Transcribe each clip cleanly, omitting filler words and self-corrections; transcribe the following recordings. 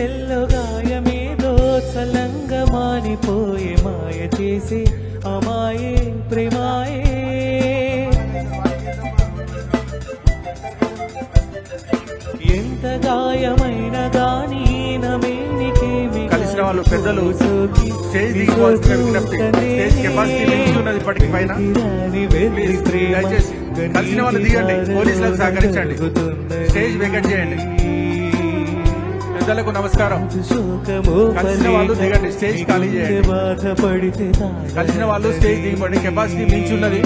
గుండెల్లో గాయమేదో చలంగా మానిపోయే మాయ చేసే అమాయే ప్రేమాయే ఎంత గాయమైన గానీ నమేనికేమి కలిసిన వాళ్ళు పెద్దలు స్టేజ్ దిగిపోవాల్సిన విజ్ఞప్తి. స్టేజ్ కెపాసిటీ మించి ఉన్నది ఇప్పటికి పైన. దయచేసి కలిసిన వాళ్ళు దిగండి, పోలీసులకు సహకరించండి, స్టేజ్ వెకెట్ చేయండి. పెద్దలకు నమస్కారం. కలిసిన వాళ్ళు దిగండి, స్టేజ్ ఖాళీ చేయండి. కలిసిన వాళ్ళు స్టేజ్ దిగిపోండి, కెపాసిటీ మించి ఉన్నది.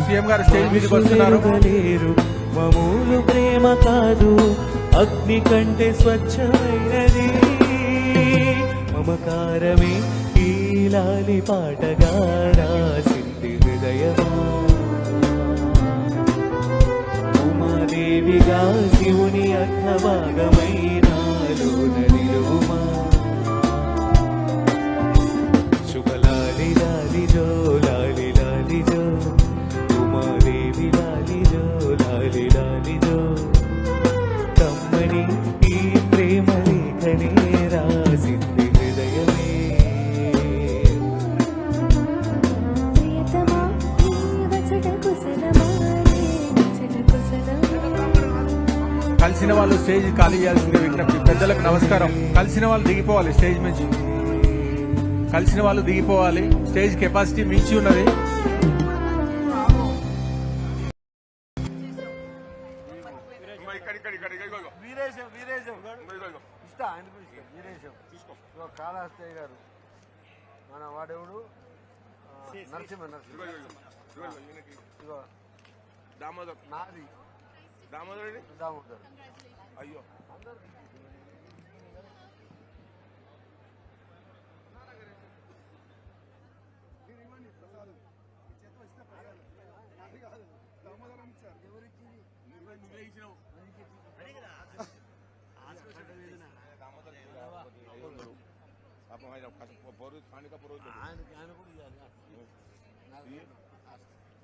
సీఎం గారు స్టేజ్ మీదకి వస్తున్నారు. మామూలు ప్రేమ కాదు, అగ్ని కంటే స్వచ్ఛమైనది. మమకారమే ఈ లాలి పాటగా రాసింది హృదయమా. ఉమాదేవిగా శివుని అర్ధభాగమైనాలోన నిలువుమా. శుభలాలి లాలిజో లాలి లాలిజో, ఉమాదేవి లాలిజో లాలి లాలిజో. కమ్మని ఈ ప్రేమ లేఖనే రాసింది హృదయమే. కలిసిన వాళ్ళు స్టేజ్ ఖాళీ చేయాల్సిందే విజ్ఞప్తి. పెద్దలకు నమస్కారం. కలిసిన వాళ్ళు దిగిపోవాలి స్టేజ్ నుంచి. కలిసిన వాళ్ళు దిగిపోవాలి, స్టేజ్ కెపాసిటీ మించి ఉన్నది. కాళహస్తయ్య గారు మన వాడెవడు నరసింహ దామోదర్ నాది దామోదర్ దామోదర్. అయ్యో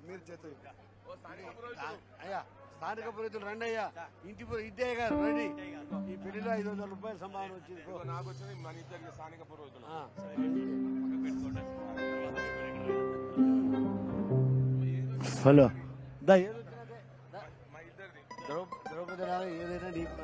మీరు చేత అయ్యా స్థానిక పురోహితులు రండి అయ్యా. ఇంటి ఇద్దే గారు రండి. ఈ పెళ్లిలో 500 రూపాయల సంభావన వచ్చింది. నాకు వచ్చింది మన ఇద్దరికి స్థానిక పురోహితులు. హలో మా ఇద్దరిది ద్రౌపది ఏదైనా